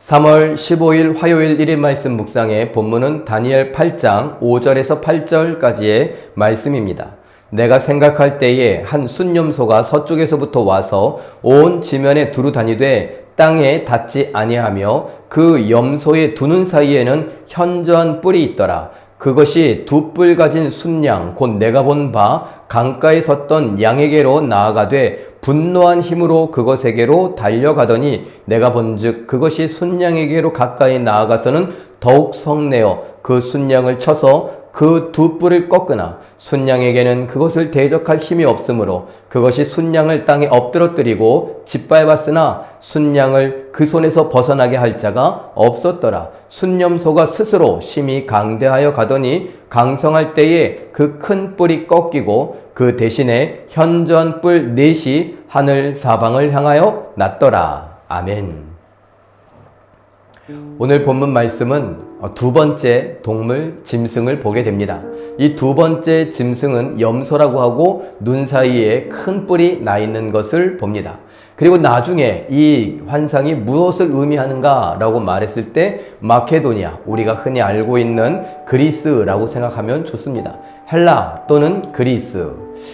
3월 15일 화요일 1인 말씀 묵상의 본문은 다니엘 8장 5절에서 8절까지의 말씀입니다. 내가 생각할 때에 한 순념소가 서쪽에서부터 와서 온 지면에 두루 다니되 땅에 닿지 아니하며 그 염소의 두 눈 사이에는 현저한 뿔이 있더라. 그것이 두 뿔 가진 순양 곧 내가 본 바 강가에 섰던 양에게로 나아가되 분노한 힘으로 그것에게로 달려가더니 내가 본즉 그것이 순양에게로 가까이 나아가서는 더욱 성내어 그 순양을 쳐서 그 두 뿔을 꺾으나 순양에게는 그것을 대적할 힘이 없으므로 그것이 순양을 땅에 엎드러뜨리고 짓밟았으나 순양을 그 손에서 벗어나게 할 자가 없었더라. 순념소가 스스로 심히 강대하여 가더니 강성할 때에 그 큰 뿔이 꺾이고 그 대신에 현저한 뿔 넷이 하늘 사방을 향하여 났더라. 아멘. 오늘 본문 말씀은 두 번째 동물 짐승을 보게 됩니다. 이 두 번째 짐승은 염소라고 하고 눈 사이에 큰 뿔이 나 있는 것을 봅니다. 그리고 나중에 이 환상이 무엇을 의미하는가 라고 말했을 때 마케도니아, 우리가 흔히 알고 있는 그리스라고 생각하면 좋습니다. 헬라 또는 그리스.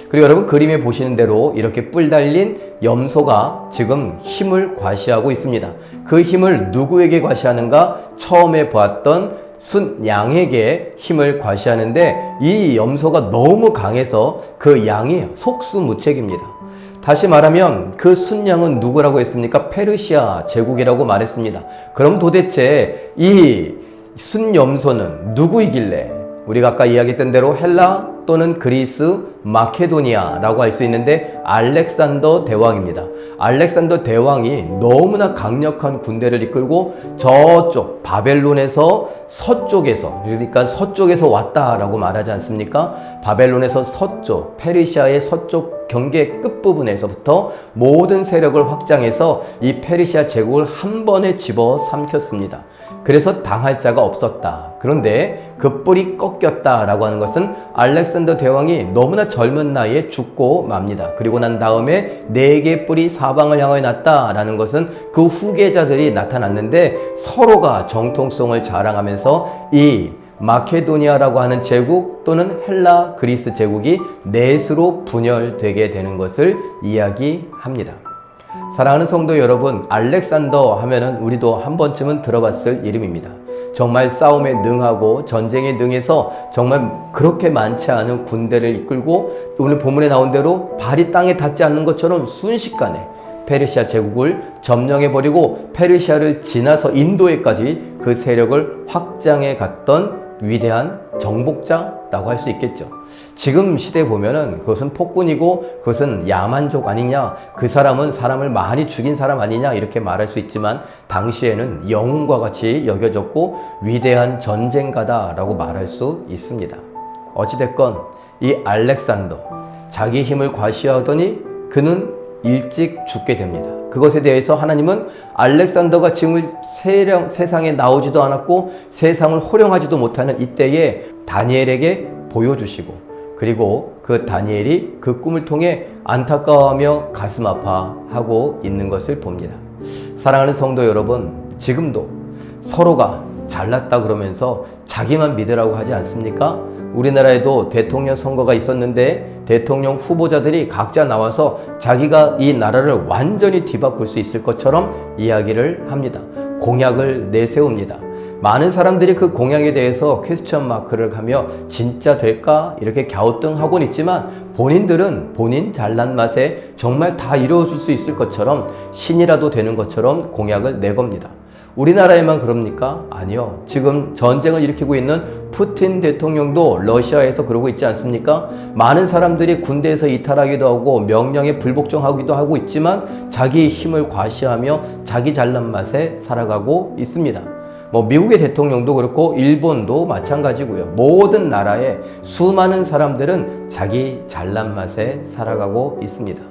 그리고 여러분 그림에 보시는 대로 이렇게 뿔 달린 염소가 지금 힘을 과시하고 있습니다. 그 힘을 누구에게 과시하는가? 처음에 보았던 순양에게 힘을 과시하는데 이 염소가 너무 강해서 그 양이 속수무책입니다. 다시 말하면 그 순양은 누구라고 했습니까? 페르시아 제국이라고 말했습니다. 그럼 도대체 이 순염소는 누구이길래? 우리가 아까 이야기했던 대로 헬라 또는 그리스, 마케도니아라고 할 수 있는데 알렉산더 대왕입니다. 알렉산더 대왕이 너무나 강력한 군대를 이끌고 저쪽 바벨론에서 서쪽에서, 그러니까 서쪽에서 왔다라고 말하지 않습니까? 바벨론에서 서쪽, 페르시아의 서쪽 경계 끝부분에서부터 모든 세력을 확장해서 이 페르시아 제국을 한 번에 집어삼켰습니다. 그래서 당할 자가 없었다. 그런데 그 뿔이 꺾였다라고 하는 것은 알렉산더 대왕이 너무나 젊은 나이에 죽고 맙니다. 그리고 난 다음에 4개의 뿔이 사방을 향하여 났다라는 것은 그 후계자들이 나타났는데 서로가 정통성을 자랑하면서 이 마케도니아라고 하는 제국 또는 헬라 그리스 제국이 넷으로 분열되게 되는 것을 이야기합니다. 사랑하는 성도 여러분, 알렉산더 하면은 우리도 한 번쯤은 들어봤을 이름입니다. 정말 싸움에 능하고 전쟁에 능해서 정말 그렇게 많지 않은 군대를 이끌고 오늘 본문에 나온 대로 발이 땅에 닿지 않는 것처럼 순식간에 페르시아 제국을 점령해버리고 페르시아를 지나서 인도에까지 그 세력을 확장해 갔던 위대한 정복자라고 할 수 있겠죠. 지금 시대에 보면은 그것은 폭군이고 그것은 야만족 아니냐, 그 사람은 사람을 많이 죽인 사람 아니냐 이렇게 말할 수 있지만 당시에는 영웅과 같이 여겨졌고 위대한 전쟁가다라고 말할 수 있습니다. 어찌됐건 이 알렉산더 자기 힘을 과시하더니 그는 일찍 죽게 됩니다. 그것에 대해서 하나님은 알렉산더가 지금 세상에 나오지도 않았고 세상을 호령하지도 못하는 이때에 다니엘에게 보여주시고 그리고 그 다니엘이 그 꿈을 통해 안타까워하며 가슴 아파하고 있는 것을 봅니다. 사랑하는 성도 여러분, 지금도 서로가 잘났다 그러면서 자기만 믿으라고 하지 않습니까? 우리나라에도 대통령 선거가 있었는데 대통령 후보자들이 각자 나와서 자기가 이 나라를 완전히 뒤바꿀 수 있을 것처럼 이야기를 합니다. 공약을 내세웁니다. 많은 사람들이 그 공약에 대해서 퀘스천 마크를 하며 진짜 될까? 이렇게 갸우뚱하고는 있지만 본인들은 본인 잘난 맛에 정말 다 이루어질 수 있을 것처럼 신이라도 되는 것처럼 공약을 내겁니다. 우리나라에만 그럽니까? 아니요. 지금 전쟁을 일으키고 있는 푸틴 대통령도 러시아에서 그러고 있지 않습니까? 많은 사람들이 군대에서 이탈하기도 하고 명령에 불복종하기도 하고 있지만 자기 힘을 과시하며 자기 잘난 맛에 살아가고 있습니다. 미국의 대통령도 그렇고 일본도 마찬가지고요. 모든 나라의 수많은 사람들은 자기 잘난 맛에 살아가고 있습니다.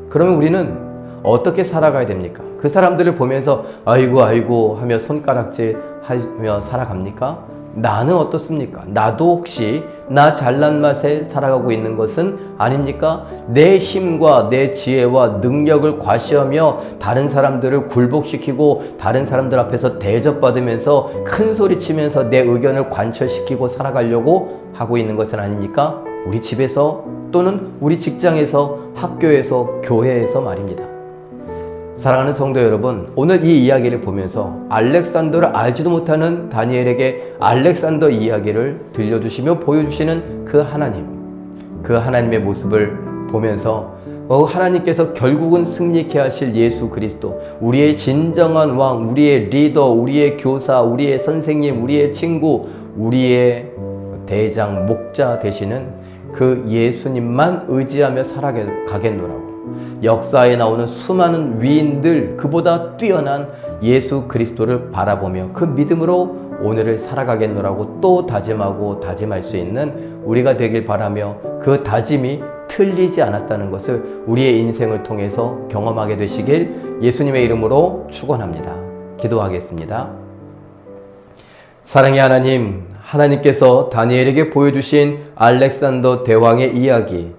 그러면 우리는 어떻게 살아가야 됩니까? 그 사람들을 보면서 아이고 하며 손가락질 하며 살아갑니까? 나는 어떻습니까? 나도 혹시 나 잘난 맛에 살아가고 있는 것은 아닙니까? 내 힘과 내 지혜와 능력을 과시하며 다른 사람들을 굴복시키고 다른 사람들 앞에서 대접받으면서 큰 소리 치면서 내 의견을 관철시키고 살아가려고 하고 있는 것은 아닙니까? 우리 집에서 또는 우리 직장에서, 학교에서, 교회에서 말입니다. 사랑하는 성도 여러분, 오늘 이 이야기를 보면서 알렉산더를 알지도 못하는 다니엘에게 알렉산더 이야기를 들려주시며 보여주시는 그 하나님, 그 하나님의 모습을 보면서 하나님께서 결국은 승리케 하실 예수 그리스도, 우리의 진정한 왕, 우리의 리더, 우리의 교사, 우리의 선생님, 우리의 친구, 우리의 대장, 목자 되시는 그 예수님만 의지하며 살아가겠노라고, 역사에 나오는 수많은 위인들, 그보다 뛰어난 예수 그리스도를 바라보며 그 믿음으로 오늘을 살아가겠노라고 또 다짐하고 다짐할 수 있는 우리가 되길 바라며, 그 다짐이 틀리지 않았다는 것을 우리의 인생을 통해서 경험하게 되시길 예수님의 이름으로 축원합니다. 기도하겠습니다. 사랑의 하나님, 하나님께서 다니엘에게 보여주신 알렉산더 대왕의 이야기,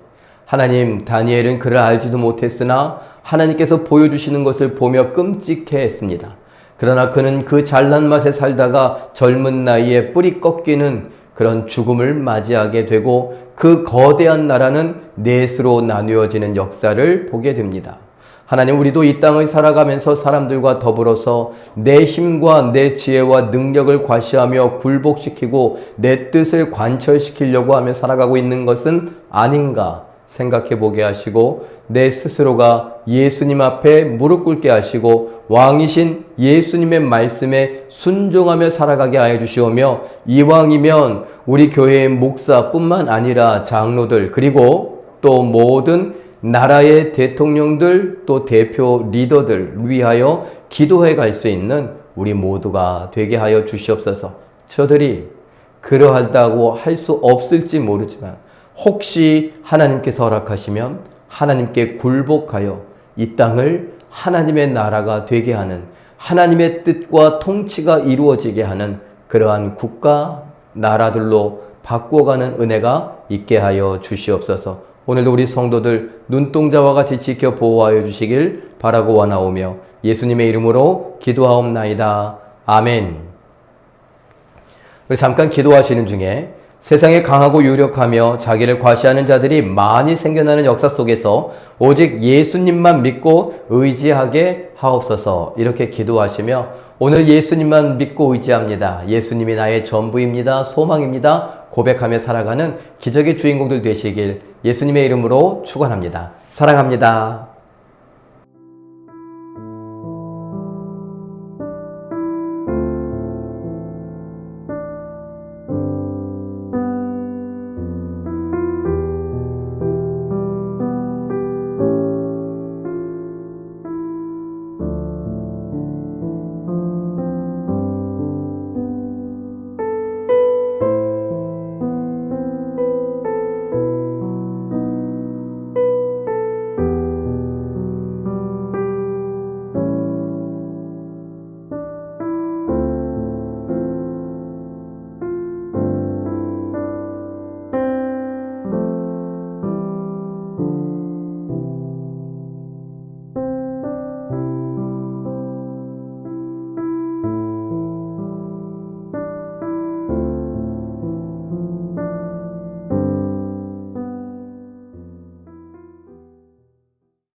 하나님, 다니엘은 그를 알지도 못했으나 하나님께서 보여주시는 것을 보며 끔찍해 했습니다. 그러나 그는 그 잘난 맛에 살다가 젊은 나이에 뿌리 꺾이는 그런 죽음을 맞이하게 되고 그 거대한 나라는 넷으로 나누어지는 역사를 보게 됩니다. 하나님, 우리도 이 땅을 살아가면서 사람들과 더불어서 내 힘과 내 지혜와 능력을 과시하며 굴복시키고 내 뜻을 관철시키려고 하며 살아가고 있는 것은 아닌가 생각해 보게 하시고, 내 스스로가 예수님 앞에 무릎 꿇게 하시고 왕이신 예수님의 말씀에 순종하며 살아가게 하여 주시오며, 이왕이면 우리 교회의 목사뿐만 아니라 장로들, 그리고 또 모든 나라의 대통령들, 또 대표 리더들 위하여 기도해 갈 수 있는 우리 모두가 되게 하여 주시옵소서. 저들이 그러하다고 할 수 없을지 모르지만 혹시 하나님께서 허락하시면 하나님께 굴복하여 이 땅을 하나님의 나라가 되게 하는, 하나님의 뜻과 통치가 이루어지게 하는 그러한 국가, 나라들로 바꿔가는 은혜가 있게 하여 주시옵소서. 오늘도 우리 성도들 눈동자와 같이 지켜 보호하여 주시길 바라고 원하오며 예수님의 이름으로 기도하옵나이다. 아멘. 잠깐 기도하시는 중에 세상에 강하고 유력하며 자기를 과시하는 자들이 많이 생겨나는 역사 속에서 오직 예수님만 믿고 의지하게 하옵소서, 이렇게 기도하시며 오늘 예수님만 믿고 의지합니다, 예수님이 나의 전부입니다, 소망입니다 고백하며 살아가는 기적의 주인공들 되시길 예수님의 이름으로 축원합니다. 사랑합니다.